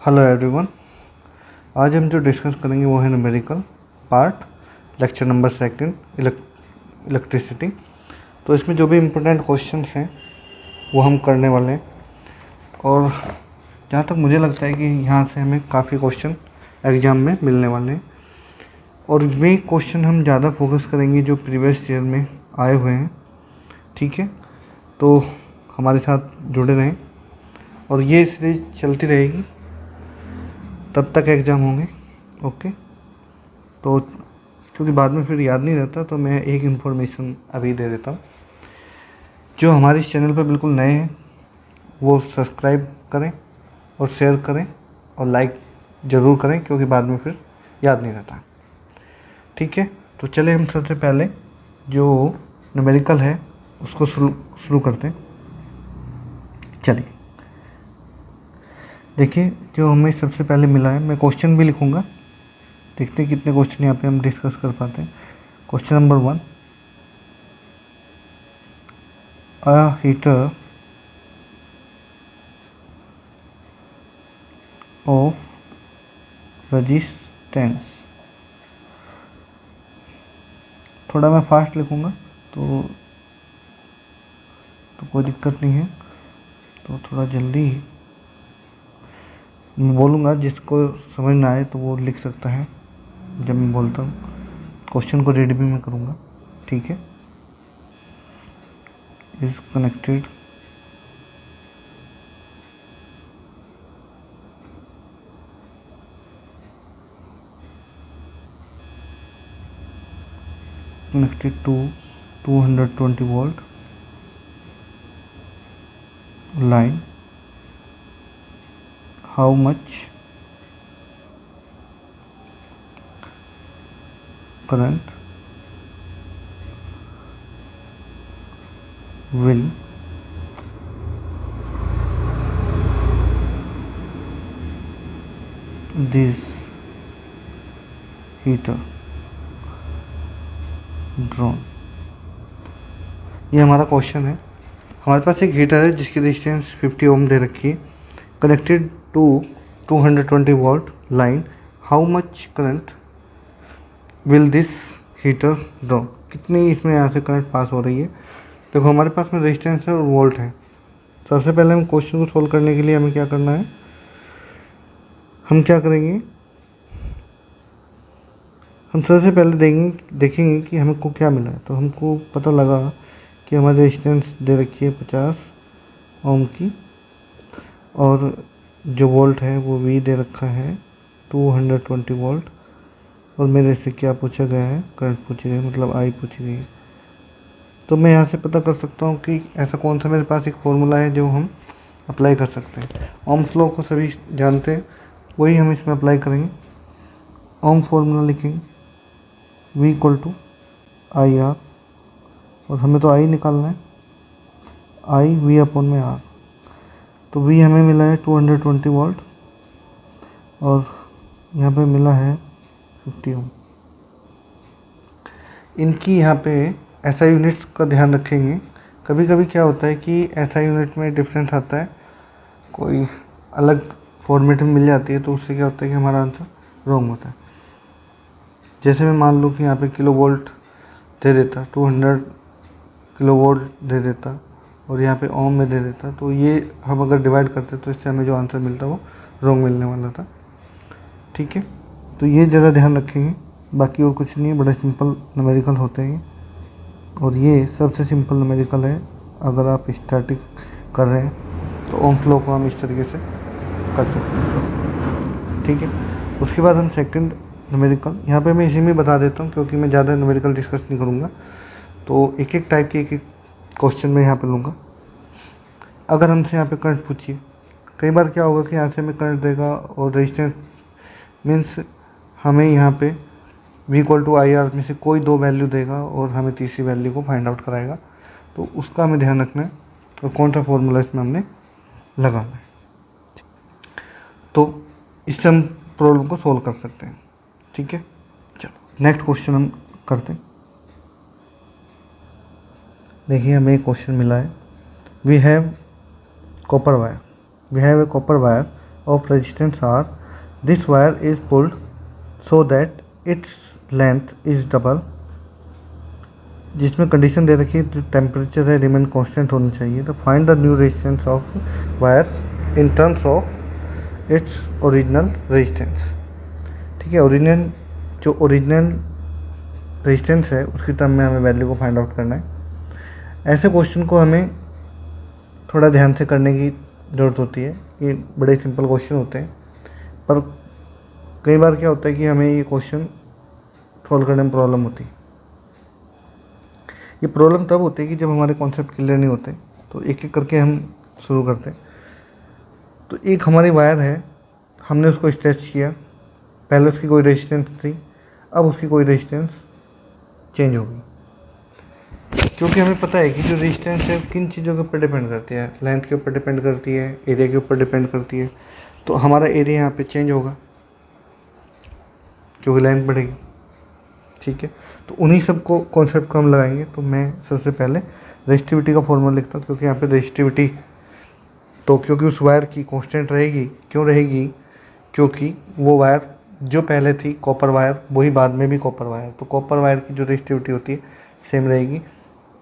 Hello everyone. आज हम जो डिस्कस करेंगे वो है numerical part, lecture number second, electricity. तो इसमें जो भी इम्पोर्टेंट क्वेश्चंस हैं वो हम करने वाले हैं, और जहाँ तक मुझे लगता है कि यहाँ से हमें काफ़ी क्वेश्चन एग्ज़ाम में मिलने वाले हैं। और वे क्वेश्चन हम ज़्यादा फोकस करेंगे जो प्रीवियस ईयर में आए हुए हैं, ठीक है। तो हमारे साथ जुड़े रहें और ये सीरीज चलती रहेगी तब तक एग्ज़ाम होंगे, ओके। तो क्योंकि बाद में फिर याद नहीं रहता, तो मैं एक इन्फॉर्मेशन अभी दे देता हूँ। जो हमारे इस चैनल पर बिल्कुल नए हैं वो सब्सक्राइब करें और शेयर करें और लाइक ज़रूर करें, क्योंकि बाद में फिर याद नहीं रहता, ठीक है। तो चले हम सबसे पहले जो न्यूमेरिकल है उसको शुरू करते हैं। चलिए देखिए, जो हमें सबसे पहले मिला है, मैं क्वेश्चन भी लिखूंगा, देखते हैं कितने क्वेश्चन यहाँ पे हम डिस्कस कर पाते हैं। Question number 1, a heater of resistance. थोड़ा मैं फास्ट लिखूंगा तो कोई दिक्कत नहीं है, तो थोड़ा जल्दी ही मैं बोलूँगा, जिसको समझ ना आए तो वो लिख सकता है जब मैं बोलता हूँ। क्वेश्चन को रीड भी मैं करूँगा, ठीक है। Is connected to 220 volt line. How much current will this heater drawn? ये हमारा क्वेश्चन है। हमारे पास एक हीटर है जिसकी रेजिस्टेंस 50 ओम दे रखी है, connected to 220 volt line. How much current will this heater draw? कितनी इसमें यहाँ से करंट पास हो रही है। देखो हमारे पास में रेजिस्टेंस है और वोल्ट है। सबसे पहले हम क्वेश्चन को सोल्व करने के लिए हमें क्या करना है, हम क्या करेंगे, हम सबसे पहले देखेंगे कि हमको क्या मिला है। तो हमको पता लगा कि हमारी रेजिस्टेंस दे रखी है 50 ओम की, और जो वोल्ट है वो भी दे रखा है 220 वोल्ट, और मेरे से क्या पूछा गया है, करंट पूछी गई, मतलब आई पूछी गई है। तो मैं यहाँ से पता कर सकता हूँ कि ऐसा कौन सा मेरे पास एक फॉर्मूला है जो हम अप्लाई कर सकते हैं। ओम्स लॉ को सभी जानते हैं, वही हम इसमें अप्लाई करेंगे। ओम फॉर्मूला लिखेंगे, V equal to I R, और हमें तो आई निकालना है, आई वी अपॉन में आर। तो V हमें मिला है 220 वोल्ट और यहाँ पे मिला है 50 ओम। इनकी यहाँ पे SI यूनिट्स का ध्यान रखेंगे। कभी कभी क्या होता है कि SI यूनिट में डिफरेंस आता है, कोई अलग फॉर्मेट में मिल जाती है, तो उससे क्या होता है कि हमारा आंसर रॉन्ग होता है। जैसे मैं मान लूँ कि यहाँ पे किलो वोल्ट दे देता, 200 किलो वोल्ट दे देता, और यहाँ पे ओम में दे देता, तो ये हम अगर डिवाइड करते तो इससे हमें जो आंसर मिलता वो रॉन्ग मिलने वाला था, ठीक है। तो ये ज़रा ध्यान रखेंगे, बाकी और कुछ नहीं है, बड़े सिंपल न्यूमेरिकल होते हैं, और ये सबसे सिंपल न्यूमेरिकल है। अगर आप स्टैटिक कर रहे हैं तो ओम्स लॉ को हम इस तरीके से कर सकते हैं, ठीक है। उसके बाद हम सेकंड न्यूमेरिकल, यहाँ पे मैं इसी में बता देता हूँ क्योंकि मैं ज़्यादा न्यूमेरिकल डिस्कस नहीं करूँगा, तो एक एक टाइप के एक एक क्वेश्चन मैं यहाँ पे लूँगा। अगर हमसे यहाँ पे करंट पूछिए, कई बार क्या होगा कि यहाँ से हमें करंट देगा और रेजिस्टेंस मीन्स हमें यहाँ पे V equal to I R में से कोई दो वैल्यू देगा और हमें तीसरी वैल्यू को फाइंड आउट कराएगा, तो उसका हमें ध्यान रखना है और कौन सा फॉर्मूला इसमें हमने लगाना है। तो इससे हम प्रॉब्लम को सोल्व कर सकते हैं, ठीक है। चलो नेक्स्ट क्वेश्चन हम करते हैं। देखिए हमें क्वेश्चन मिला है, we have a copper wire of resistance are, this wire is pulled so that its length is double, जिसमें कंडीशन दे रखी है जो टेम्परेचर है रिमेन कांस्टेंट होना चाहिए। तो find the new resistance of wire in terms of its original resistance. ठीक है, जो ओरिजिनल रेजिस्टेंस है उसकी टर्म में हमें वैल्यू को फाइंड आउट करना है। ऐसे क्वेश्चन को हमें थोड़ा ध्यान से करने की ज़रूरत होती है। ये बड़े सिंपल क्वेश्चन होते हैं, पर कई बार क्या होता है कि हमें ये क्वेश्चन सॉल्व करने में प्रॉब्लम होती है। ये प्रॉब्लम तब होती है कि जब हमारे कॉन्सेप्ट क्लियर नहीं होते। तो एक एक करके हम शुरू करते हैं। तो एक हमारी वायर है, हमने उसको स्ट्रेच किया, पहले उसकी कोई रेजिस्टेंस थी, अब उसकी कोई रेजिस्टेंस चेंज हो गई। क्योंकि हमें पता है कि जो रेजिस्टेंस है किन चीज़ों के ऊपर डिपेंड करती है, लेंथ के ऊपर डिपेंड करती है, एरिया के ऊपर डिपेंड करती है। तो हमारा एरिया यहाँ पे चेंज होगा क्योंकि लेंथ बढ़ेगी। ठीक है, तो उन्हीं सब को कॉन्सेप्ट को हम लगाएंगे। तो मैं सबसे पहले रेजिस्टिविटी का फॉर्मूला लिखता हूँ, क्योंकि यहाँ पे रेजिस्टिविटी तो क्योंकि उस वायर की कांस्टेंट रहेगी। क्यों रहेगी? क्योंकि वो वायर जो पहले थी कॉपर वायर, वही बाद में भी कॉपर वायर। तो कॉपर वायर की जो रेजिस्टिविटी होती है सेम रहेगी,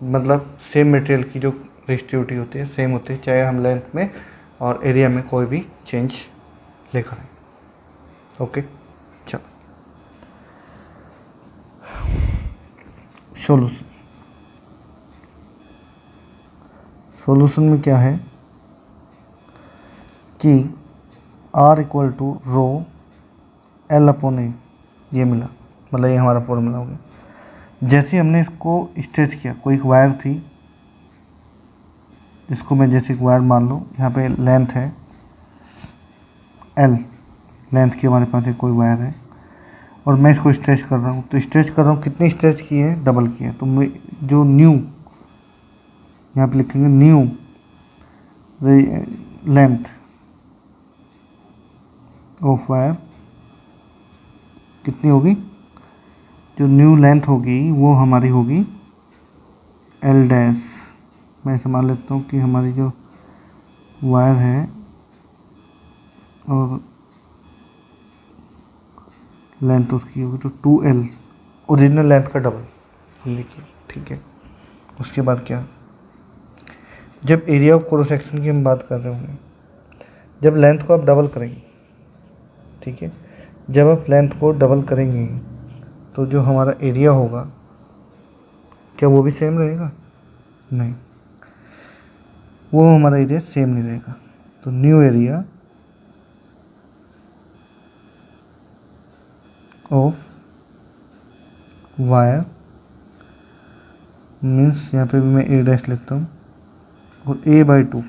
मतलब सेम मटेरियल की जो रेजिस्टिविटी होती है सेम होती है, चाहे हम लेंथ में और एरिया में कोई भी चेंज लेकर आए। ओके, चलो सॉल्यूशन में क्या है कि R equal to rho L upon A, ये मिला, मतलब ये हमारा फॉर्मूला हो गया। जैसे हमने इसको स्ट्रेच किया, कोई एक वायर थी जिसको मैं जैसे एक वायर मान लो, यहाँ पे लेंथ है L, लेंथ की हमारे पास एक कोई वायर है और मैं इसको स्ट्रेच कर रहा हूँ। तो स्ट्रेच कर रहा हूँ, कितने स्ट्रेच किए हैं? डबल किए। तो मैं जो न्यू यहाँ पे लिखेंगे, न्यू लेंथ ऑफ वायर कितनी होगी? जो न्यू लेंथ होगी वो हमारी होगी L डैश। मैं ऐसे मान लेता हूँ कि हमारी जो वायर है और लेंथ उसकी होगी तो 2L, ओरिजिनल लेंथ का डबल हम लिखिए। ठीक है, उसके बाद क्या, जब एरिया ऑफ क्रॉस सेक्शन की हम बात कर रहे होंगे, जब लेंथ को आप डबल करेंगे, ठीक है, जब आप लेंथ को डबल करेंगे तो जो हमारा एरिया होगा क्या वो भी सेम रहेगा? नहीं, वो हमारा एरिया सेम नहीं रहेगा। तो new area of wire means, यहाँ पे भी मैं A डैश लिखता हूँ और A/2,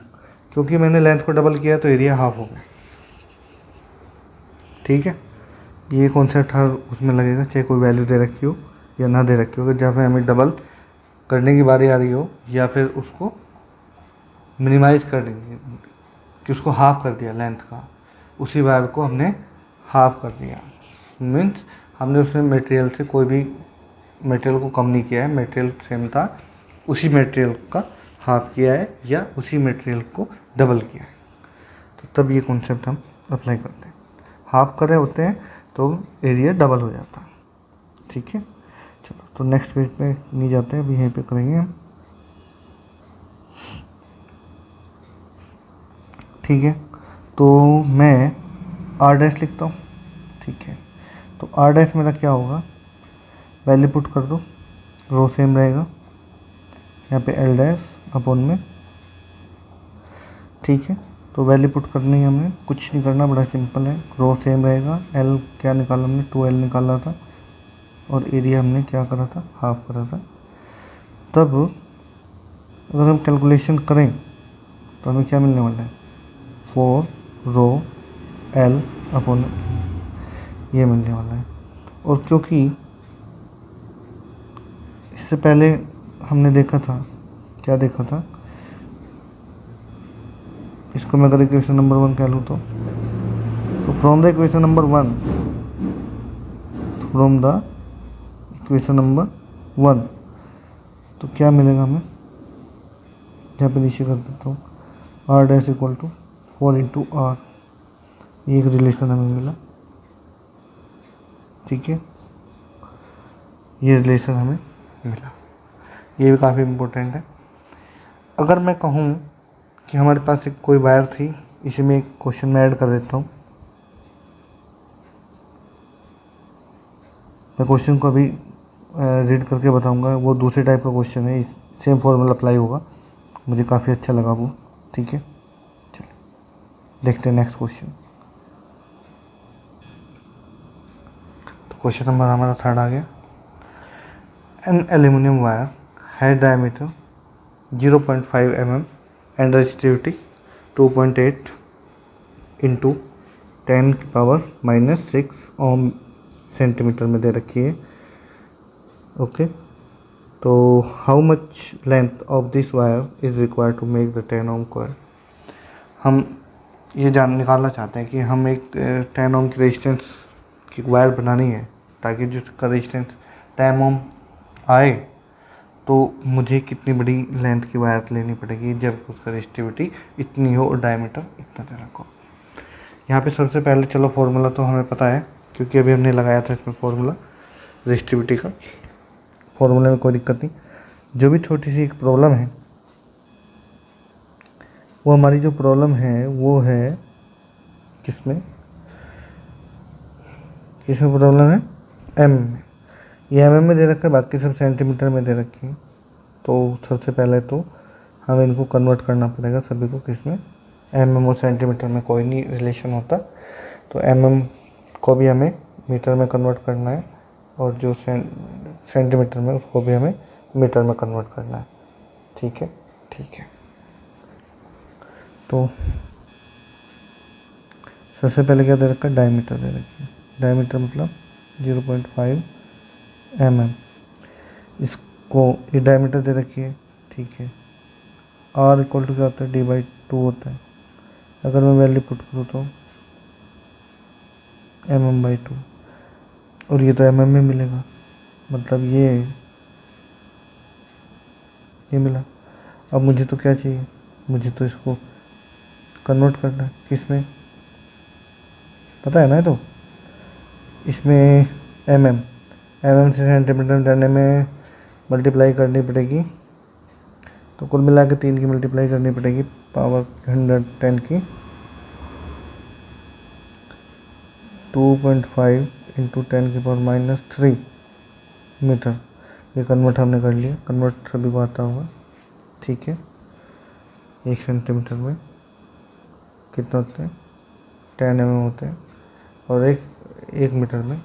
क्योंकि मैंने लेंथ को डबल किया तो एरिया हाफ हो गया। ठीक है, ये कॉन्सेप्ट हर उसमें लगेगा, चाहे कोई वैल्यू दे रखी हो या ना दे रखी हो। अगर जहाँ पे हमें डबल करने की बारी आ रही हो या फिर उसको मिनिमाइज कर देंगे कि उसको हाफ कर दिया लेंथ का, उसी वायर को हमने हाफ कर दिया, मीन्स हमने उसमें मटेरियल से कोई भी मटेरियल को कम नहीं किया है, मटेरियल सेम था, उसी मटेरियल का हाफ किया है या उसी मटेरियल को डबल किया है। तो तब ये कॉन्सेप्ट हम अप्लाई करते हैं। हाफ कर रहे होते हैं तो एरिया डबल हो जाता है। ठीक है, चलो तो नेक्स्ट पेज पे नहीं जाते हैं, अभी यहीं पे करेंगे हम। ठीक है, तो मैं R डैश लिखता हूँ। ठीक है, तो R डैश मेरा क्या होगा, वैल्यू पुट कर दो, रो सेम रहेगा, यहाँ पे L डैश अपॉन में। ठीक है, तो वैल्यू पुट करनी है, हमें कुछ नहीं करना, बड़ा सिंपल है। रो सेम रहेगा, L क्या निकाला हमने, 2L निकाला था और एरिया हमने क्या करा था, हाफ करा था। तब अगर हम कैलकुलेशन करें तो हमें क्या मिलने वाला है, 4 रो L अपॉन ये मिलने वाला है। और क्योंकि इससे पहले हमने देखा था, क्या देखा था, इसको मैं अगर इक्वेशन नंबर 1 कह लूँ तो from the equation number 1, from the equation number 1 तो क्या मिलेगा हमें, यहाँ पे नीचे कर देता हूँ, R dash equal to 4 into R ये एक रिलेशन हमें मिला, ठीक है, ये रिलेशन हमें मिला, ये भी काफ़ी इम्पोर्टेंट है। अगर मैं कहूँ कि हमारे पास एक कोई वायर थी, इसे मैं एक क्वेश्चन में ऐड कर देता हूँ। मैं क्वेश्चन को अभी रीड करके बताऊंगा, वो दूसरे टाइप का क्वेश्चन है, सेम फॉर्मूला अप्लाई होगा, मुझे काफ़ी अच्छा लगा वो, ठीक है। चलिए देखते हैं नेक्स्ट क्वेश्चन। तो क्वेश्चन नंबर हमारा 3 आ गया। An aluminium wire has diameter 0.5 mm and resistivity 2.8 into 10⁻⁻6 ohm centimetre में दे रखी है, ओके। तो how much length of this wire is required to make the 10 ohm coil. हम ये निकालना चाहते हैं कि हम एक 10 ओम की रेजिस्टेंस की वायर बनानी है, ताकि जिसका रेजिस्टेंस 10 ओम आए तो मुझे कितनी बड़ी लेंथ की वायर लेनी पड़ेगी जब उसका रेजिस्टिविटी इतनी हो और डायमीटर इतना दे रखा हो। यहाँ पे सबसे पहले चलो फॉर्मूला तो हमें पता है, क्योंकि अभी हमने लगाया था इसमें फॉर्मूला रेजिस्टिविटी का, फॉर्मूले में कोई दिक्कत नहीं। जो भी छोटी सी एक प्रॉब्लम है, वो हमारी जो प्रॉब्लम है वो है किसमें प्रॉब्लम है, एम में। ये एम में दे रखा है, बाकी सब सेंटीमीटर में दे रखी है। तो सबसे पहले तो हमें इनको कन्वर्ट करना पड़ेगा सभी को, किसमें, एम और सेंटीमीटर में कोई नहीं रिलेशन होता, तो एम को भी हमें मीटर में कन्वर्ट करना है, और जो सेंटीमीटर में उसको भी हमें मीटर में कन्वर्ट करना है, ठीक है, ठीक है। तो सबसे पहले क्या दे रखा है, डायमीटर दे रखी है, डायमीटर मतलब 0.5 mm, इसको ये डायमीटर दे रखी है, ठीक है। R इक्वल टू क्या होता है, D/2 होता है। अगर मैं वैल्यू पुट करूँ तो mm/2, और ये तो mm में मिलेगा, मतलब ये मिला। अब मुझे तो क्या चाहिए, मुझे तो इसको कन्वर्ट करना है, किसमें पता है ना, तो इसमें mm से सेंटीमीटर जाने में मल्टीप्लाई करनी पड़ेगी, तो कुल मिला के 3 की मल्टीप्लाई करनी पड़ेगी, पावर 110 की 2.5 इंटू 10⁻³ मीटर। ये कन्वर्ट हमने कर लिया, कन्वर्ट सभी को आता होगा, ठीक है। 1 सेंटीमीटर में कितना होते हैं, 10 mm होते हैं, और एक मीटर में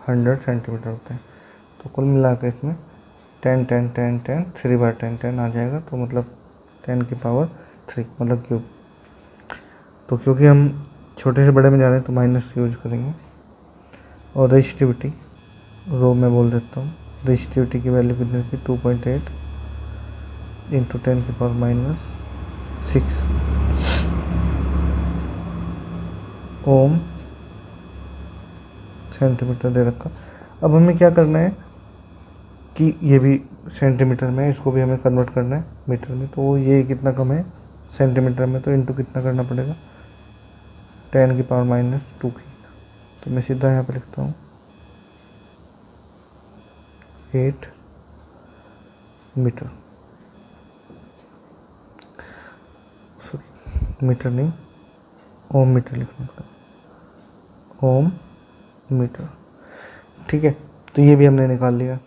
100 सेंटीमीटर होते हैं। तो कुल मिला के इसमें 10 10 10 10 3/10 10 आ जाएगा, तो मतलब 10⁻³ मतलब क्यूब। तो क्योंकि हम छोटे से बड़े में जा रहे हैं तो माइनस यूज करेंगे। और रेजिस्टिविटी रो में बोल देता हूँ, रेजिस्टिविटी की वैल्यू कितनी थी, 2.8 इंटू 10⁻⁶ ओम सेंटीमीटर दे रखा। अब हमें क्या करना है कि ये भी सेंटीमीटर में, इसको भी हमें कन्वर्ट करना है मीटर में। तो ये कितना कम है सेंटीमीटर में, तो इंटू कितना करना पड़ेगा, 10⁻⁻² की। तो मैं सीधा यहाँ पे लिखता हूँ 8 मीटर, सॉरी मीटर नहीं, ओम मीटर लिखना पड़ेगा, ओम मीटर, ठीक है। तो ये भी हमने निकाल लिया।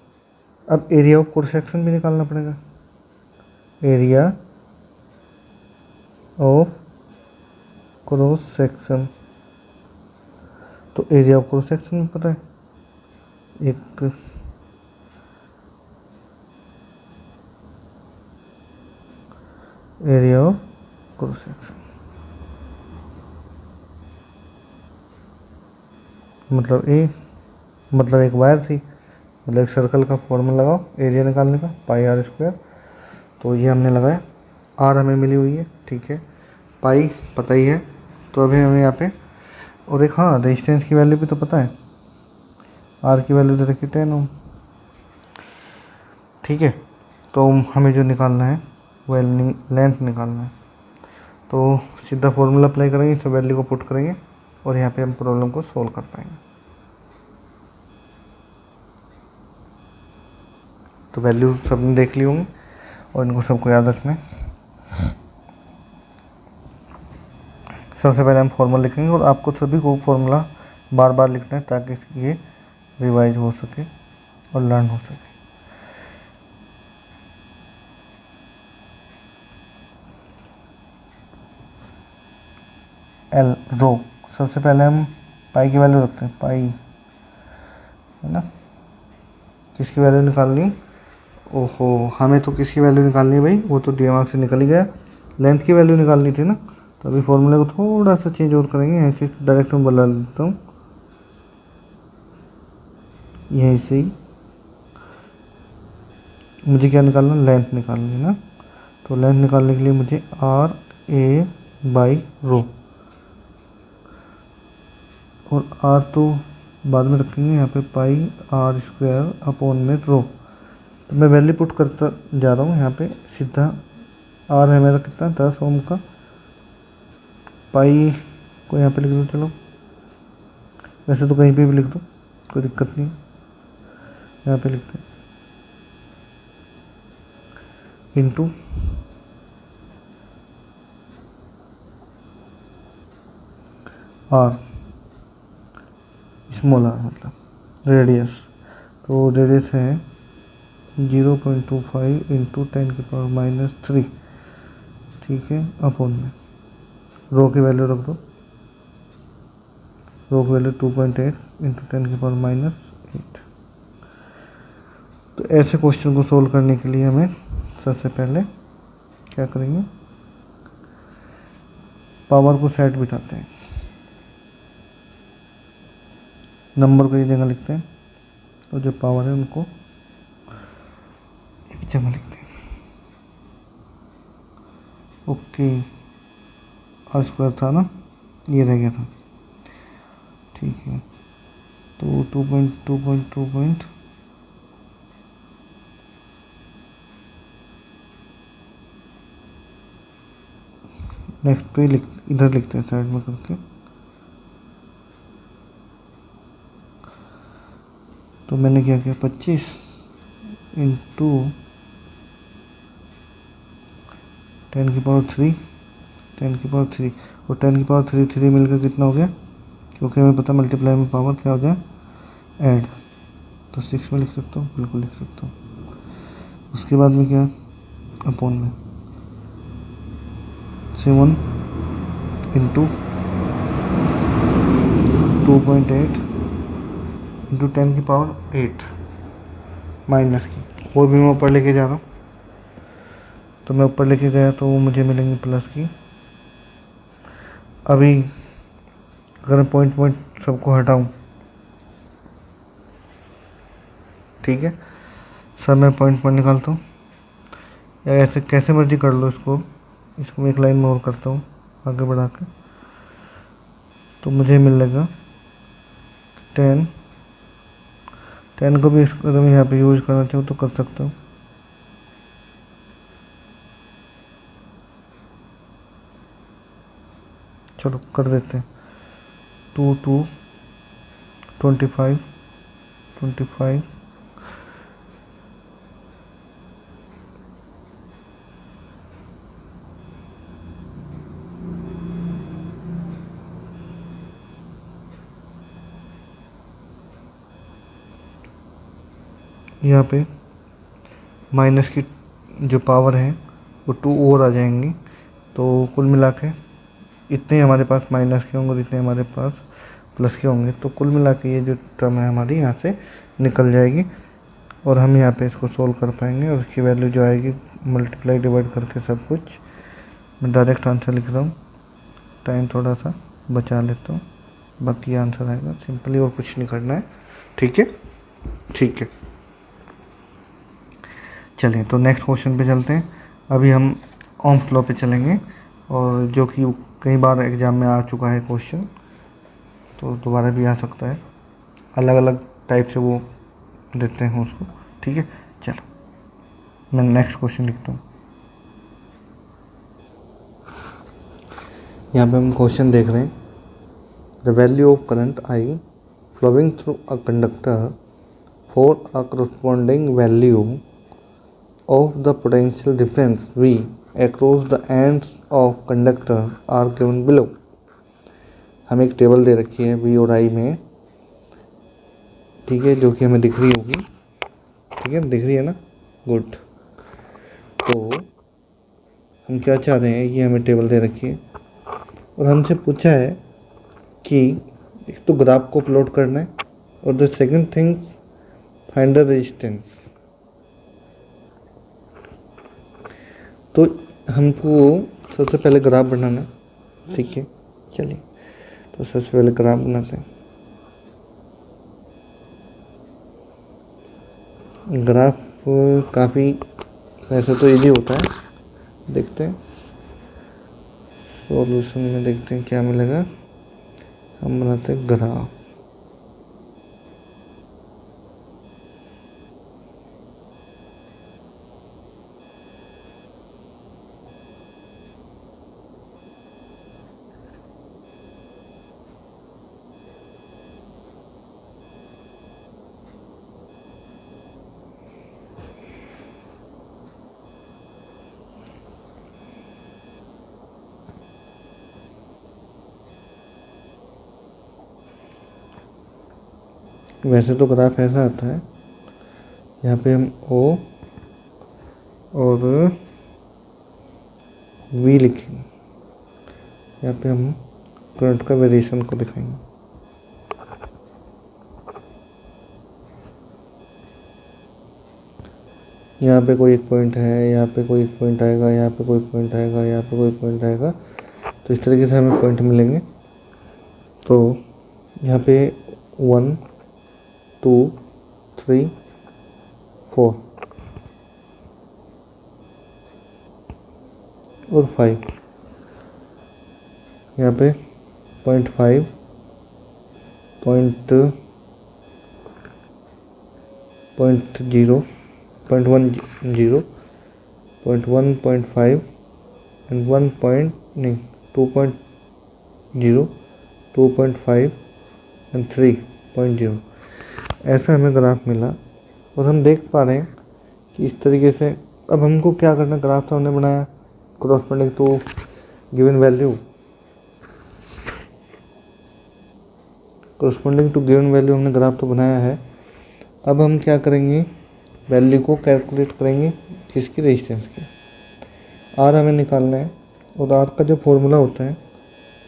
अब एरिया ऑफ क्रॉस सेक्शन भी निकालना पड़ेगा, एरिया ऑफ क्रॉस सेक्शन। तो एरिया ऑफ क्रॉस सेक्शन में पता है, एक एरिया ऑफ क्रॉस सेक्शन मतलब एक वायर थी, मतलब एक सर्कल का फॉर्मूला लगाओ एरिया निकालने का, πr²। तो ये हमने लगाया, r हमें मिली हुई है, ठीक है, पाई पता ही है। तो अभी हमें यहाँ पे, और एक हाँ रेजिस्टेंस की वैल्यू भी तो पता है, r की वैल्यू दे रखी 10 ओम, ठीक है। तो हमें जो निकालना है वो लेंथ निकालना है। तो सीधा फॉर्मूला अप्लाई करेंगे, सब वैल्यू को पुट करेंगे, और यहाँ पे हम प्रॉब्लम को सोल्व कर पाएंगे। तो वैल्यू सबने देख ली होंगी और इनको सबको याद रखना है। सबसे पहले हम फॉर्मूला लिखेंगे और आपको सभी को फॉर्मूला बार बार लिखना है ताकि ये रिवाइज हो सके और लर्न हो सके। एल रो, सबसे पहले हम पाई की वैल्यू रखते हैं, पाई है ना, किसकी वैल्यू निकालनी, ओहो हमें तो किसकी वैल्यू निकालनी है भाई, वो तो दिमाग से निकल ही गया, लेंथ की वैल्यू निकालनी थी ना। तो अभी फॉर्मूले को थोड़ा सा चेंज और करेंगे, यहाँ से डायरेक्ट में बदल देता हूँ, यहीं से ही मुझे क्या निकालना, लेंथ निकालनी है ना। तो लेंथ निकालने के लिए मुझे आर ए बाई रो, और आर तो बाद में रखेंगे, यहाँ पे पाई आर स्क्वायर अपॉन में रो। तो मैं वैल्यू पुट करता जा रहा हूँ यहाँ पे सीधा, आर है मेरा कितना 10 ओम का, पाई को यहाँ पे लिख दो, चलो वैसे तो कहीं पे भी लिख दो कोई दिक्कत नहीं, यहाँ पे लिखते हैं इंटू आर स्मॉल आर मतलब रेडियस, तो रेडियस है 0.25 इंटू 10⁻³ ठीक है, अपॉन में रो की वैल्यू रख दो, रो की वैल्यू 2.8 इंटू 10⁻⁸। तो ऐसे क्वेश्चन को सोल्व करने के लिए हमें सबसे पहले क्या करेंगे, पावर को सेट बिठाते हैं, नंबर को एक जगह लिखते हैं, तो जो पावर है उनको एक जगह लिखते हैं। ओके, आर स्क्वायर था ना, ये रह गया था, ठीक है। तो 2.2 नेक्स्ट पे इधर लिखते हैं साइड में करके, तो मैंने क्या किया 25 इंटू 10⁻³ और 10⁻³ मिलकर कितना हो गया, क्योंकि हमें पता मल्टीप्लाई में पावर क्या हो जाए ऐड, तो 6 में लिख सकता हूँ, बिल्कुल लिख सकता हूँ। उसके बाद में क्या अपॉन में 7 इंटू 2.8 इंटू 10⁸ माइनस की, वो भी मैं ऊपर लेके जा रहा हूँ, तो मैं ऊपर लेके गया तो वो मुझे मिलेंगे प्लस की। अभी अगर मैं पॉइंट सबको हटाऊँ, ठीक है सर, मैं पॉइंट निकालता हूँ, या ऐसे कैसे मर्जी कर लो इसको मैं एक लाइन में और करता हूँ आगे बढ़ा के, तो मुझे मिलेगा 10 को भी अगर मैं यहाँ पे यूज करना चाहूँ तो कर सकता हूँ, चलो कर देते हैं 2 25 यहाँ पे माइनस की जो पावर है वो 2 और आ जाएंगी, तो कुल मिला के इतने हमारे पास माइनस के होंगे और इतने हमारे पास प्लस के होंगे, तो कुल मिला के ये जो टर्म है हमारी यहाँ से निकल जाएगी और हम यहाँ पे इसको सोल्व कर पाएंगे, और उसकी वैल्यू जो आएगी मल्टीप्लाई डिवाइड करके सब कुछ, मैं डायरेक्ट आंसर लिख रहा हूँ, टाइम थोड़ा सा बचा लेता हूँ, बाकी आंसर आएगा सिंपली, और कुछ नहीं करना है, ठीक है ठीक है। चलिए तो नेक्स्ट क्वेश्चन पे चलते हैं। अभी हम ओम्स लॉ पे चलेंगे, और जो कि कई बार एग्ज़ाम में आ चुका है क्वेश्चन, तो दोबारा भी आ सकता है, अलग अलग टाइप से वो देते हैं उसको, ठीक है। चलो मैं नेक्स्ट क्वेश्चन लिखता हूँ। यहाँ पे हम क्वेश्चन देख रहे हैं, the value of current I flowing through a conductor for a corresponding value of the potential difference V across the ends of conductor are given below। हमें एक टेबल दे रखी है V और I में, ठीक है, जो कि हमें दिख रही होगी, ठीक है, दिख रही है ना, गुड। तो हम क्या चाह रहे हैं, ये हमें टेबल दे रखी है और हमसे पूछा है कि एक तो ग्राफ को प्लॉट करना है और the second things find the resistance. तो हमको सबसे पहले ग्राफ बनाना, ठीक है, चलिए तो सबसे पहले ग्राफ बनाते हैं। ग्राफ काफ़ी वैसे तो इजी होता है, देखते हैं सॉल्यूशन में, देखते हैं क्या मिलेगा। हम बनाते हैं ग्राफ। वैसे तो ग्राफ ऐसा आता है, यहाँ पे हम O और V लिखेंगे, यहाँ पे हम करंट का वेरिएशन को दिखाएंगे। यहाँ पे कोई एक पॉइंट है, यहाँ पे कोई एक पॉइंट आएगा, यहाँ पे कोई पॉइंट आएगा, यहाँ पे कोई पॉइंट आएगा, तो इस तरीके से हमें पॉइंट मिलेंगे। तो यहाँ पे 1 2 3 4 और 5, यहाँ पे 0.5 0.0 0.10 0.1.5 एंड 2.0 2.5 एंड 3.0। ऐसा हमें ग्राफ मिला और हम देख पा रहे हैं कि इस तरीके से अब हमको क्या करना, ग्राफ तो हमने बनाया corresponding to given value, corresponding to given value हमने ग्राफ तो बनाया है। अब हम क्या करेंगे, वैल्यू को कैलकुलेट करेंगे, किसकी, रेजिस्टेंस की। आर हमें निकालना है और आर का जो फॉर्मूला होता है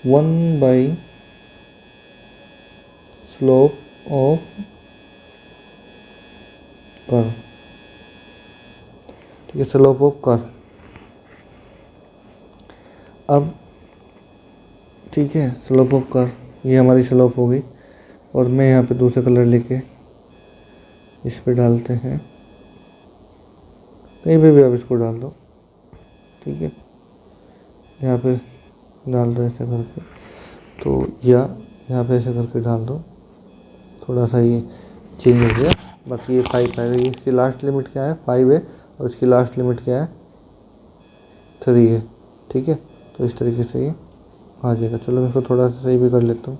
1 बाई स्लोप ऑफ कर्व, ठीक है, स्लोप ऑफ कर्व। अब ठीक है, स्लोप ऑफ कर्व, ये हमारी स्लोप होगी और मैं यहाँ पे दूसरा कलर लेके इस पे डालते हैं, कहीं पे भी आप इसको डाल दो, ठीक है, यहाँ पे डाल दो ऐसे करके, तो या यहाँ पे ऐसे करके डाल दो, थोड़ा सा ये चेंज हो गया। बाकी ये 5 है, इसकी लास्ट लिमिट क्या है, 5 है, और इसकी लास्ट लिमिट क्या है, 3 है, ठीक है। तो इस तरीके से ये आ जाएगा। चलो मैं इसको थोड़ा सा सही भी कर लेता हूँ।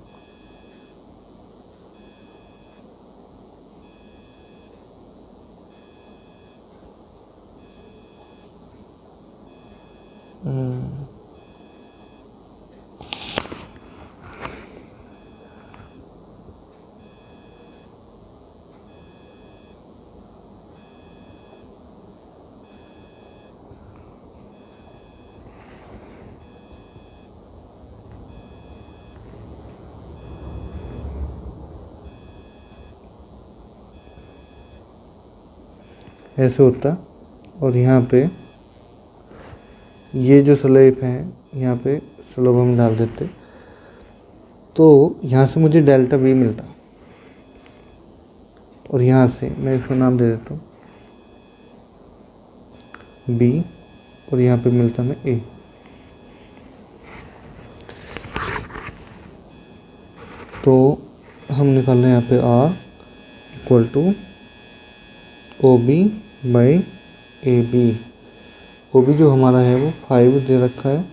ऐसे होता, और यहाँ पे ये जो स्लोप है, यहाँ पे स्लोप हम डाल देते, तो यहाँ से मुझे डेल्टा V मिलता, और यहाँ से मैं इसको नाम दे देता हूँ B, और यहाँ पे मिलता हमें A। तो हम निकाल रहे हैं यहाँ पे R equal to OB by AB। OB जो हमारा है वो 5 दे रखा है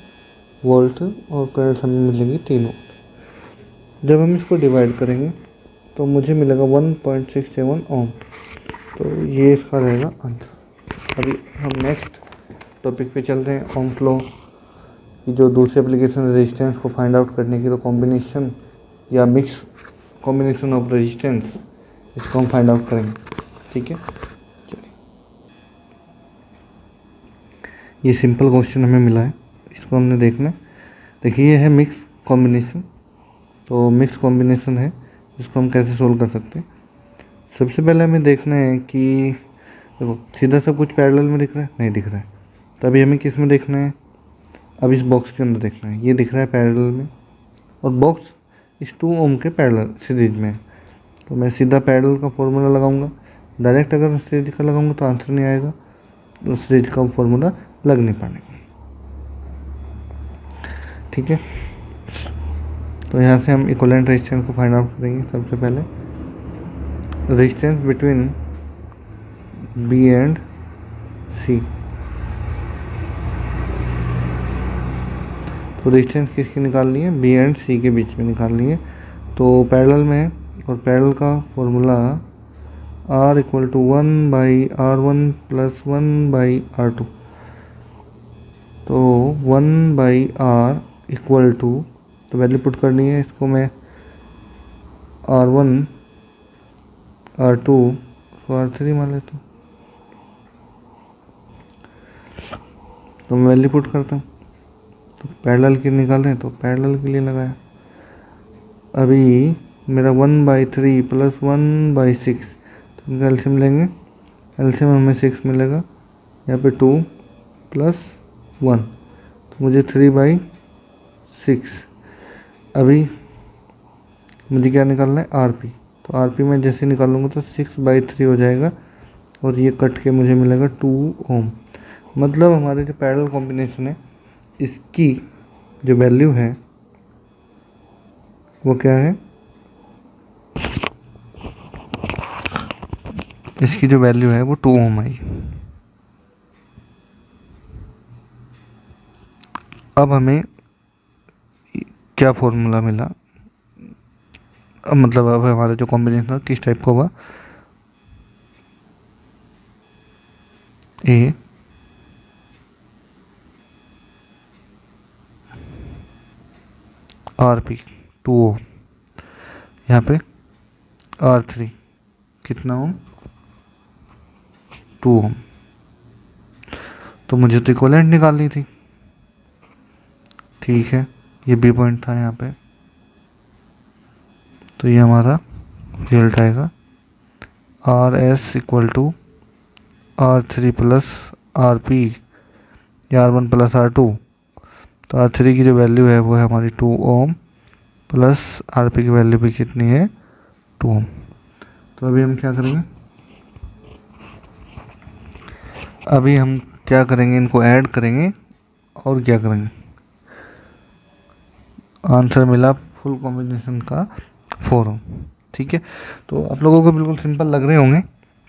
वोल्ट, और करंट हमें मिलेगी 3 वोल्ट। जब हम इसको डिवाइड करेंगे तो मुझे मिलेगा 1.67 ओम। तो ये इसका रहेगा आंसर। अभी हम नेक्स्ट टॉपिक पे चलते हैं, ओम्स लॉ की जो दूसरी एप्लीकेशन रेजिस्टेंस को फाइंड आउट करने की। तो कॉम्बिनेशन या मिक्स कॉम्बिनेशन ऑफ रेजिस्टेंस, इसको हम फाइंड आउट करेंगे। ठीक है, चलिए। ये सिंपल क्वेश्चन हमें मिला है, इसको हमने देखना है। देखिए ये है मिक्स कॉम्बिनेशन। तो मिक्स कॉम्बिनेशन है, इसको हम कैसे सोल्व कर सकते हैं। सबसे पहले हमें देखना है कि देखो सीधा सब कुछ पैरेलल में दिख रहा है, नहीं दिख रहा है। तो अभी हमें किस में देखना है, अब इस बॉक्स के अंदर देखना है। ये दिख रहा है पैरेलल में, और बॉक्स इस 2 ओम के पैरेलल सीरीज में है। तो मैं सीधा पैरेलल का फॉर्मूला लगाऊंगा। डायरेक्ट अगर सीरीज का लगाऊंगा तो आंसर नहीं आएगा, तो सीरीज का फॉर्मूला लग नहीं पाएगा। ठीक है, तो यहाँ से हम इक्विवेलेंट रेजिस्टेंस को फाइंड आउट करेंगे। सबसे पहले रेजिस्टेंस बिटवीन बी एंड सी। तो रेजिस्टेंस किसकी निकालनी है, बी एंड सी के बीच में निकालनी है। तो पैरेलल में है, और पैरेलल का formula R equal to 1/R1 plus 1/R2। तो 1/R इक्वल टू, तो वैल्यू पुट करनी है। इसको मैं R1 R2 को R3 मान लेता हूँ। तो मैं वैल्यू पुट करता हूँ। तो पैरेलल की निकाल रहे हैं, तो पैरेलल के लिए लगाया। अभी मेरा 1/3 प्लस 1/6, तो एलसीएम लेंगे। एलसीएम हमें 6 मिलेगा, यहाँ पे 2 प्लस 1, तो मुझे 3/6। अभी मुझे क्या निकालना है, आरपी। तो आरपी में जैसे निकालूंगा तो 6/3 हो जाएगा, और ये कट के मुझे मिलेगा 2 ओम। मतलब हमारे जो पैरेलल कॉम्बिनेशन है, इसकी जो वैल्यू है वो क्या है, इसकी जो वैल्यू है वो 2 ओम आई। अब हमें क्या फॉर्मूला मिला, अब मतलब अब हमारा जो कॉम्बिनेशन किस टाइप का हुआ, ए आर पी 2 ओम, यहाँ पे R3 कितना ओम, 2 ओम। तो मुझे तो इक्विवेलेंट निकालनी थी। ठीक है, ये बी पॉइंट था यहाँ पे। तो ये हमारा रिजल्ट आएगा RS equal to R3 plus RP या R1 प्लस R2। तो R3 की जो वैल्यू है वो है हमारी 2 ओम, प्लस RP की वैल्यू भी कितनी है, 2 ओम। तो अभी हम क्या करेंगे, अभी हम क्या करेंगे, इनको ऐड करेंगे और क्या करेंगे। आंसर मिला फुल कॉम्बिनेशन का 4 ओम। ठीक है, तो आप लोगों को बिल्कुल सिंपल लग रहे होंगे।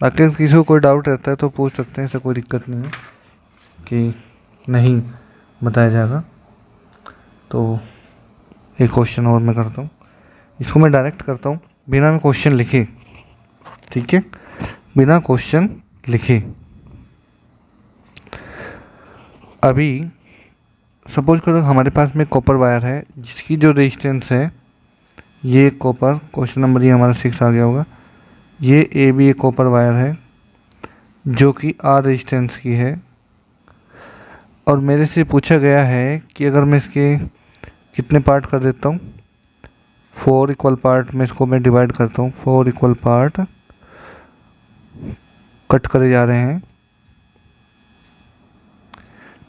बाकी किसी को कोई डाउट रहता है तो पूछ सकते हैं, ऐसा कोई दिक्कत नहीं है कि नहीं बताया जाएगा। तो एक क्वेश्चन और मैं करता हूँ, इसको मैं डायरेक्ट करता हूँ बिना मैं क्वेश्चन लिखे। ठीक है, बिना क्वेश्चन लिखे। अभी सपोज करो हमारे पास में कॉपर वायर है, जिसकी जो रेजिस्टेंस है, ये कॉपर, क्वेश्चन नंबर ये हमारा 6 आ गया होगा। ये ए भी एक कॉपर वायर है जो कि R रेजिस्टेंस की है, और मेरे से पूछा गया है कि अगर मैं इसके कितने पार्ट कर देता हूँ, 4 इक्वल पार्ट में इसको मैं डिवाइड करता हूँ। 4 इक्वल पार्ट कट करे जा रहे हैं।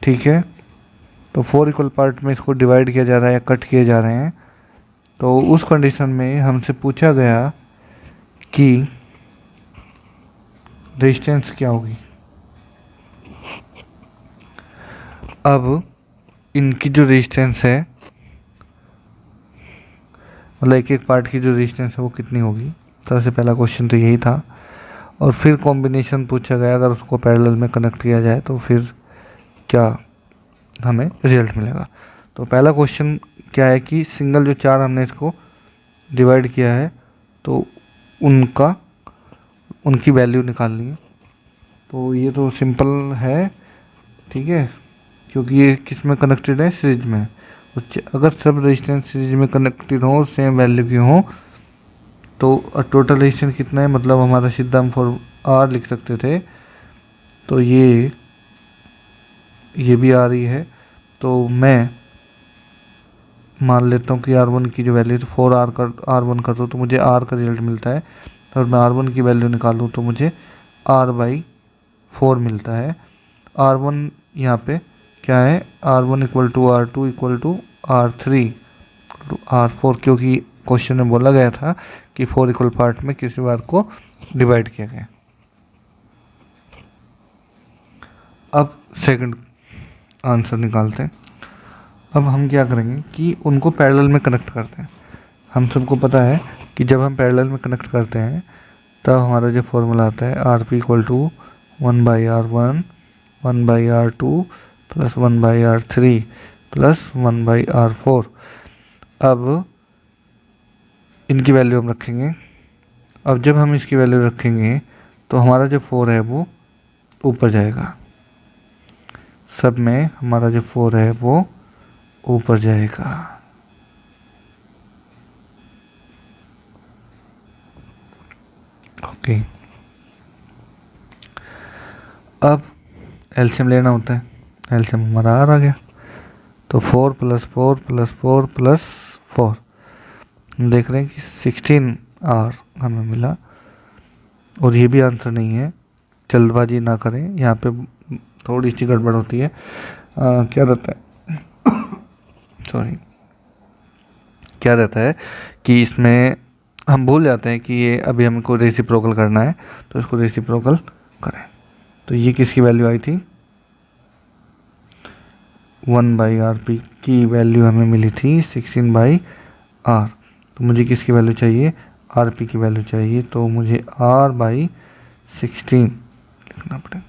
ठीक है, तो 4 इक्वल पार्ट में इसको डिवाइड किया जा रहा है या कट किए जा रहे हैं। तो उस कंडीशन में हमसे पूछा गया कि रेजिस्टेंस क्या होगी। अब इनकी जो रेजिस्टेंस है, मतलब एक एक पार्ट की जो रेजिस्टेंस है वो कितनी होगी। सबसे पहला क्वेश्चन तो यही था, और फिर कॉम्बिनेशन पूछा गया, अगर उसको पैरेलल में कनेक्ट किया जाए तो फिर क्या हमें रिजल्ट मिलेगा। तो पहला क्वेश्चन क्या है कि सिंगल जो 4 हमने इसको डिवाइड किया है तो उनकी वैल्यू निकालनी है। तो ये तो सिंपल है, ठीक है, क्योंकि ये किस में कनेक्टेड है, सीरीज में। अगर सब रेजिस्टेंस सीरीज में कनेक्टेड हो, सेम वैल्यू की हो, तो टोटल रेजिस्टेंस कितना है, मतलब हमारा सीधा हम फॉर आर लिख सकते थे। तो ये भी आ रही है, तो मैं मान लेता हूँ कि R1 की जो वैल्यू है, तो R1 कर दो तो मुझे R का रिजल्ट मिलता है। तो मैं R1 की वैल्यू निकालूँ तो मुझे R/4 मिलता है। R1 यहाँ पे क्या है, R1 equal to R2 equal to R3 to R4, क्योंकि क्वेश्चन में बोला गया था कि 4 इक्वल पार्ट में किसी बार को डिवाइड किया गया। अब सेकंड आंसर निकालते हैं। अब हम क्या करेंगे कि उनको पैरेलल में कनेक्ट करते हैं। हम सबको पता है कि जब हम पैरेलल में कनेक्ट करते हैं तब हमारा जो फॉर्मूला आता है RP equal to 1/R1 1/R2 plus 1/R3 plus 1/R4। अब इनकी वैल्यू हम रखेंगे। अब जब हम इसकी वैल्यू रखेंगे तो हमारा जो 4 है वो ऊपर जाएगा, सब में हमारा जो 4 है वो ऊपर जाएगा। ओके, अब एलसीएम लेना होता है। एलसीएम हमारा आ गया, तो 4 + 4 + 4 + 4 हम देख रहे हैं कि 16R हमें मिला। और ये भी आंसर नहीं है, जल्दबाजी ना करें, यहाँ पे थोड़ी सी गड़बड़ होती है। क्या रहता है सॉरी क्या रहता है कि इसमें हम भूल जाते हैं कि ये अभी हमको रेसिप्रोकल करना है, तो इसको रेसिप्रोकल करें। तो ये किसकी वैल्यू आई थी, 1/RP की वैल्यू हमें मिली थी 16/R। तो मुझे किसकी वैल्यू चाहिए, RP की वैल्यू चाहिए, तो मुझे R/16 लिखना पड़ेगा।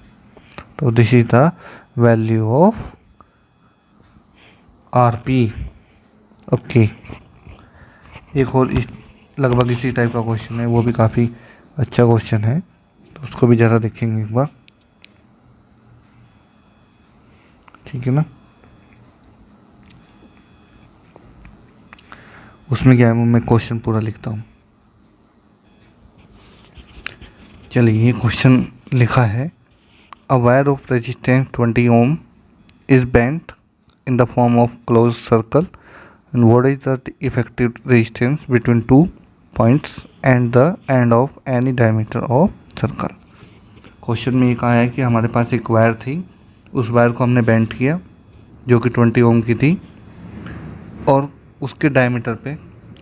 तो this is the value of RP। Okay, एक और इस लगभग इसी टाइप का क्वेश्चन है, वो भी काफ़ी अच्छा क्वेश्चन है, तो उसको भी ज़रा देखेंगे एक बार, ठीक है ना। उसमें क्या है, मैं क्वेश्चन पूरा लिखता हूँ। चलिए, ये क्वेश्चन लिखा है, a wire of resistance 20 ohm is bent in the form of closed circle, and what is the effective resistance between 2 points and the end of any diameter of circle। Question में ये कहा है कि हमारे पास एक wire थी, उस wire को हमने बेंट किया जो कि 20 ओम की थी, और उसके डायमीटर पे,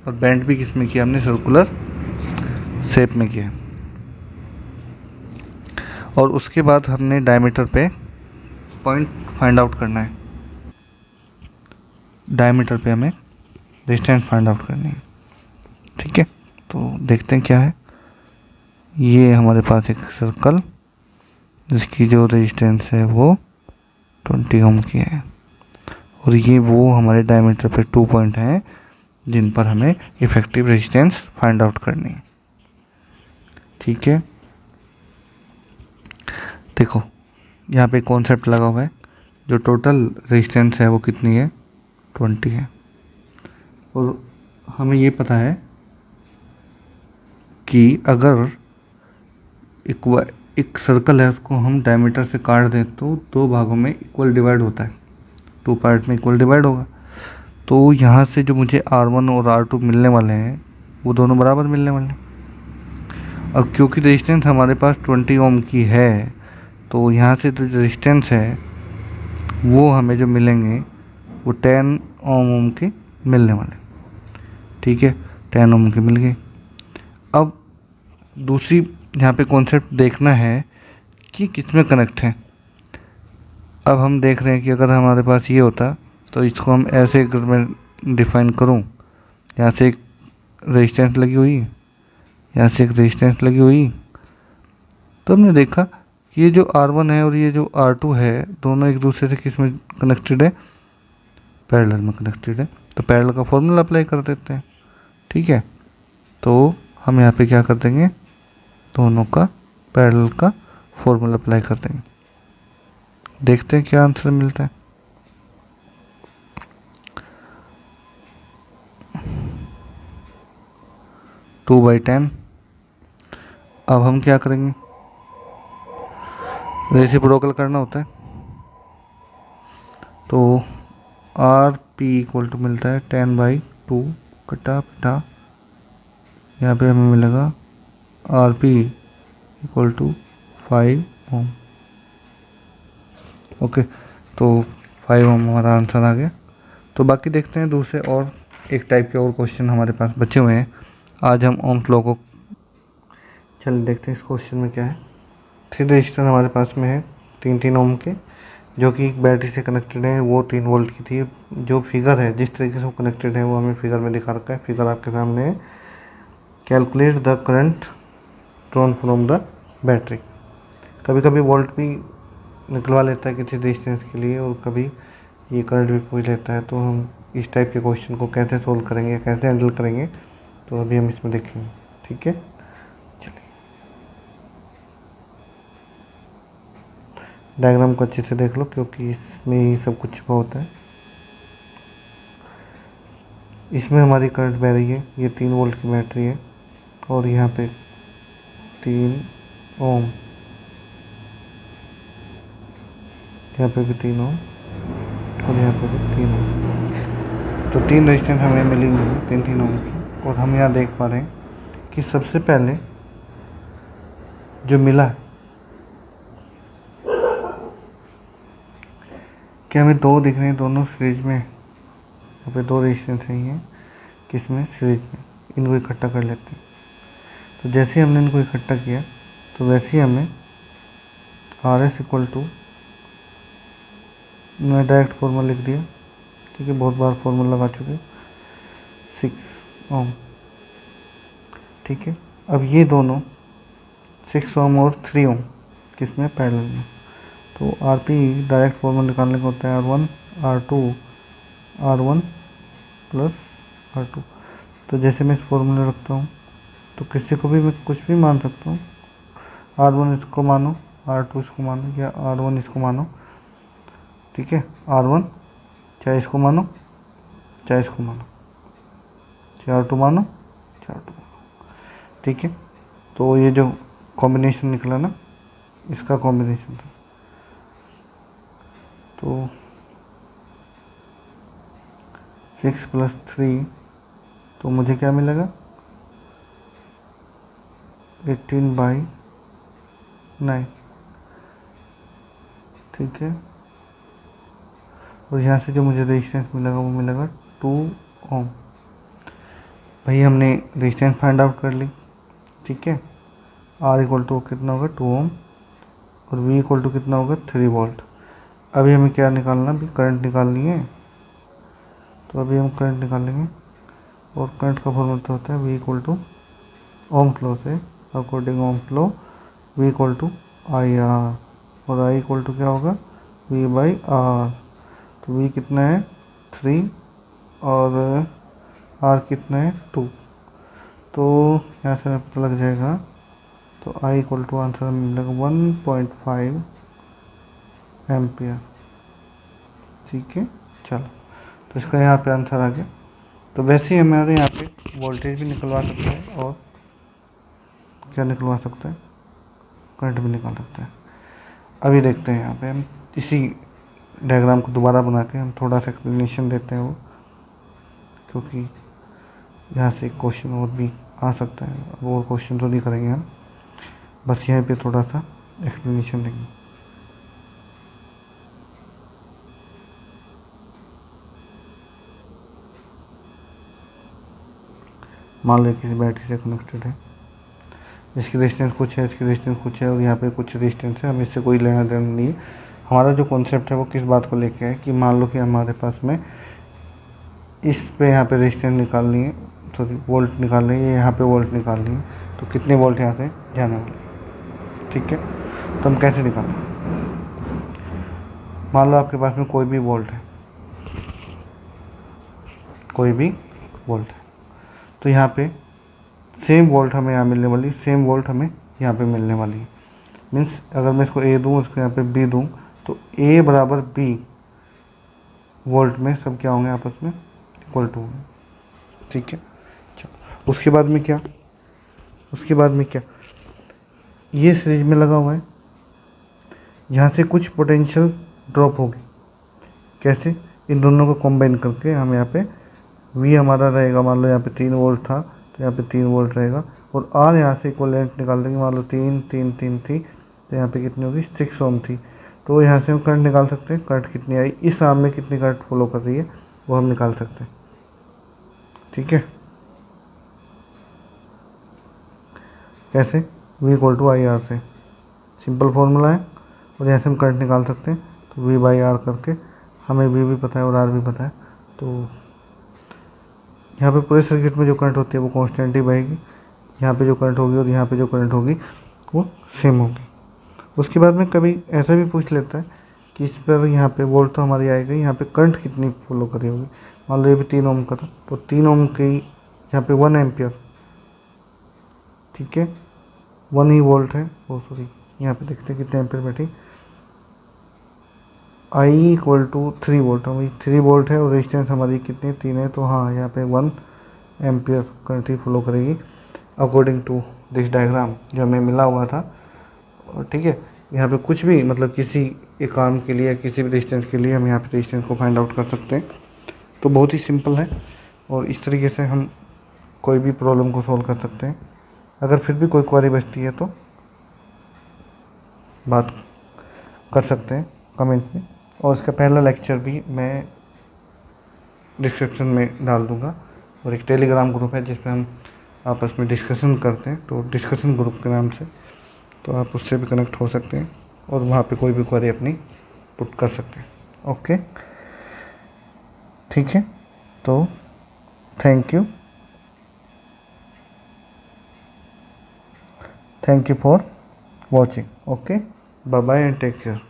और बेंट भी किस में किया हमने, सर्कुलर शेप में किया। और उसके बाद हमने डायमीटर पे पॉइंट फाइंड आउट करना है, डायमीटर पे हमें रेजिस्टेंस फाइंड आउट करनी है, ठीक है। तो देखते हैं क्या है। ये हमारे पास एक सर्कल जिसकी जो रेजिस्टेंस है वो 20 ओम की है, और ये वो हमारे डायमीटर पे 2 पॉइंट हैं जिन पर हमें इफेक्टिव रेजिस्टेंस फाइंड आउट करनी है, ठीक है। देखो, यहाँ पे कॉन्सेप्ट लगा हुआ है, जो टोटल रेजिस्टेंस है वो कितनी है, 20 है, और हमें ये पता है कि अगर एक सर्कल है उसको हम डायमीटर से काट दें तो 2 भागों में इक्वल डिवाइड होता है, 2 पार्ट में इक्वल डिवाइड होगा। तो यहाँ से जो मुझे R1 और R2 मिलने वाले हैं वो दोनों बराबर मिलने वाले हैं। अब क्योंकि रेजिस्टेंस हमारे पास 20 ओम की है, तो यहाँ से जो रेजिस्टेंस है वो हमें जो मिलेंगे वो 10 ओम के मिलने वाले, ठीक है, 10 ओम के मिल गए। अब दूसरी यहाँ पे कॉन्सेप्ट देखना है कि किस में कनेक्ट है। अब हम देख रहे हैं कि अगर हमारे पास ये होता तो इसको हम ऐसे अगर मैं डिफाइन करूँ, यहाँ से एक रेजिस्टेंस लगी हुई, यहाँ से एक रेजिस्टेंस लगी हुई, तो हमने देखा कि ये जो R1 है और ये जो R2 है दोनों एक दूसरे से किस में कनेक्टेड है, पैरेलल में कनेक्टेड है। तो पैरेलल का फॉर्मूला अप्लाई कर देते हैं, ठीक है। तो हम यहाँ पे क्या कर देंगे, दोनों का पैरेलल का फॉर्मूला अप्लाई कर देंगे। देखते हैं क्या आंसर मिलता है। Two by 10। अब हम क्या करेंगे, रेसिप्रोकल करना होता है, तो आर पी इक्वल टू मिलता है 10/2 कटा पिटा, यहाँ पे हमें मिलेगा R P equal to 5 ohm. Okay, तो 5 ओम हमारा आंसर आ गया। तो बाकी देखते हैं दूसरे और एक टाइप के और क्वेश्चन हमारे पास बचे हुए हैं। आज हम ओम्स लॉ को चल देखते हैं इस क्वेश्चन में क्या है। 3 रजिस्टर हमारे पास में है 3 ओम के, जो कि एक बैटरी से कनेक्टेड है। वो 3 वोल्ट की थी। जो फिगर है, जिस तरीके से वो कनेक्टेड है, वो हमें फिगर में दिखा रखा है। फिगर आपके सामने है। Calculate the current drawn from the battery. कभी कभी वोल्ट भी निकलवा लेता है किसी डिस्टेंस के लिए, और कभी ये करंट भी पूछ लेता है। तो हम इस टाइप के क्वेश्चन को कैसे सोल्व करेंगे, कैसे हैंडल करेंगे, तो अभी हम इसमें देखेंगे। ठीक है, चलिए डायग्राम को अच्छे से देख लो, क्योंकि इसमें ही सब कुछ छुपा होता है। इसमें हमारी करंट बह रही है, ये 3 वोल्ट की बैटरी है, और यहाँ पे 3 ओम, यहाँ पे भी 3 ओम, और यहाँ पे भी 3 ओम। तो 3 रेजिस्टेंस हमें मिली हुई है 3 ओम की। और हम यहाँ देख पा रहे हैं कि सबसे पहले जो मिला है कि हमें 2 दिख रहे हैं, दोनों सीरीज में। यहाँ पे 2 रेजिस्टेंस है, ये किसमें, सीरीज में। इनको इकट्ठा कर लेते हैं। तो जैसे ही हमने इनको इकट्ठा किया, तो वैसे ही हमें आर एस इक्वल टू, मैं डायरेक्ट फॉर्मूला लिख दिया, ठीक है, बहुत बार फॉर्मूला लगा चुके, 6 ओम। ठीक है, अब ये दोनों 6 ओम और 3 ओम किसमें, पैरेलल में। तो आर पी डायरेक्ट फॉर्मूला निकालने का होता है R1 R2 R1 plus R2। तो जैसे मैं इस फॉर्मूला रखता हूँ, तो किसी को भी मैं कुछ भी मान सकता हूँ। R1 इसको मानो, R2 इसको मानो, या R1 इसको मानो। ठीक है, R1 चाहे इसको मानो, चाहे इसको मानो, चाहे R2 मानो, चाहे R2 मानो। ठीक है, तो ये जो कॉम्बिनेशन निकला ना, इसका कॉम्बिनेशन था। तो 6 + 3, तो मुझे क्या मिलेगा, 18/9। ठीक है, और यहाँ से जो मुझे रेजिस्टेंस मिलेगा वो मिलेगा 2 ओम। भाई हमने रेजिस्टेंस फाइंड आउट कर ली। ठीक है, R इक्वल टू कितना होगा, 2 ओम, और V इक्वल टू कितना होगा, 3 वोल्ट। अभी हमें क्या निकालना, अभी करंट निकालनी है। तो अभी हम करंट निकालेंगे, और करंट का फॉर्मूला तो होता है V equal to Ohm's law से, according Ohm's law V equal to IR, और I इक्वल टू क्या होगा, V/R। तो V कितना है, 3, और R कितना है, 2। तो यहाँ से पता लग जाएगा। तो I इक्वल टू आंसर मिलेगा 1.5 एम्पियर। ठीक है, चलो, तो इसका यहाँ पे आंसर आ गया। तो वैसे ही हमारे यहाँ पे वोल्टेज भी निकलवा सकता है, और क्या निकलवा सकता है, करंट भी निकाल सकता है। अभी देखते हैं यहाँ पे हम इसी डायग्राम को दोबारा बना के हम थोड़ा सा एक्सप्लेनेशन देते हैं वो, क्योंकि यहाँ से क्वेश्चन और भी आ सकता है। अब और क्वेश्चन तो नहीं करेंगे हम, बस यहाँ पे थोड़ा सा एक्सप्लेनेशन देंगे। मान लो किसी बैटरी से कनेक्टेड है, इसकी रेजिस्टेंस कुछ है, इसकी रेजिस्टेंस कुछ है, और यहाँ पे कुछ रेजिस्टेंस है। हमें इससे कोई लेना देना नहीं है। हमारा जो कॉन्सेप्ट है वो किस बात को लेके है कि मान लो कि हमारे पास में इस पे यहाँ पे रेजिस्टेंस निकालनी है, सॉरी वोल्ट निकालनी है, यहाँ पे वोल्ट निकालनी है। तो कितने वोल्ट यहाँ से जाने वाले। ठीक है, तो हम कैसे निकालें, मान लो आपके पास में कोई भी वोल्ट है, कोई भी वोल्ट है, तो यहाँ पे सेम वोल्ट हमें यहाँ मिलने वाली, सेम वोल्ट हमें यहाँ पे मिलने वाली है। मीन्स अगर मैं इसको ए दूँ, इसको यहाँ पे बी दूँ, तो ए बराबर बी वोल्ट में सब क्या होंगे, आपस में इक्वल टू होंगे। ठीक है, चलो उसके बाद में क्या, उसके बाद में क्या, ये सीरीज में लगा हुआ है, यहाँ से कुछ पोटेंशियल ड्रॉप होगी। कैसे, इन दोनों को कंबाइन करके हम यहाँ पे V हमारा रहेगा, मान लो यहाँ पे 3 वोल्ट था तो यहाँ पे 3 वोल्ट रहेगा, और R यहाँ से इक्वलेंट निकाल देंगे, मान लो 3 3 3 थी तो यहाँ पे कितनी होगी, 6 ओम थी। तो यहाँ से हम करंट निकाल सकते हैं, करंट कितनी आई, इस आर्म में कितनी करंट फॉलो कर रही है वो हम निकाल सकते हैं। ठीक है, कैसे, V equal to I R से, सिंपल फॉर्मूला है, और यहाँ से हम करंट निकाल सकते हैं। तो V बाई आर करके हमें V भी पता है और R भी पता है, तो यहाँ पे पूरे सर्किट में जो करंट होती है वो कांस्टेंट ही बहेगी, यहाँ पे जो करंट होगी और यहाँ पे जो करंट होगी वो सेम होगी। उसके बाद में कभी ऐसा भी पूछ लेता है कि इस पर यहाँ पे वोल्ट तो हमारी आएगी, यहाँ पे करंट कितनी फॉलो करी होगी, मान लो ये भी 3 ओम का था, तो 3 ओम की यहाँ पे 1 एम्पियर, ठीक है 1 ही वोल्ट है, वो सॉरी यहाँ पे देखते हैं कितने एम्पियर बैठी, आई इक्वल टू 3 वोल्ट, हमारी 3 वोल्ट है और रेजिस्टेंस हमारी कितनी 3 है, तो हाँ यहाँ पे 1 एम्पियर करंट ही फॉलो करेगी अकॉर्डिंग टू दिस डायग्राम जो हमें मिला हुआ था। और ठीक है, यहाँ पे कुछ भी मतलब किसी एक आर्म के लिए, किसी भी रेजिस्टेंस के लिए हम यहाँ पे रेजिस्टेंस को फाइंड आउट कर सकते हैं। तो बहुत ही सिंपल है और इस तरीके से हम कोई भी प्रॉब्लम को सॉल्व कर सकते हैं। अगर फिर भी कोई क्वेरी बचती है तो बात कर सकते हैं कमेंट में, और इसका पहला लेक्चर भी मैं डिस्क्रिप्शन में डाल दूंगा, और एक टेलीग्राम ग्रुप है जिसमें हम आपस में डिस्कशन करते हैं, तो डिस्कशन ग्रुप के नाम से, तो आप उससे भी कनेक्ट हो सकते हैं और वहाँ पे कोई भी क्वेरी अपनी पुट कर सकते हैं। ओके, ठीक है, तो thank you for watching. Okay, bye bye and take care.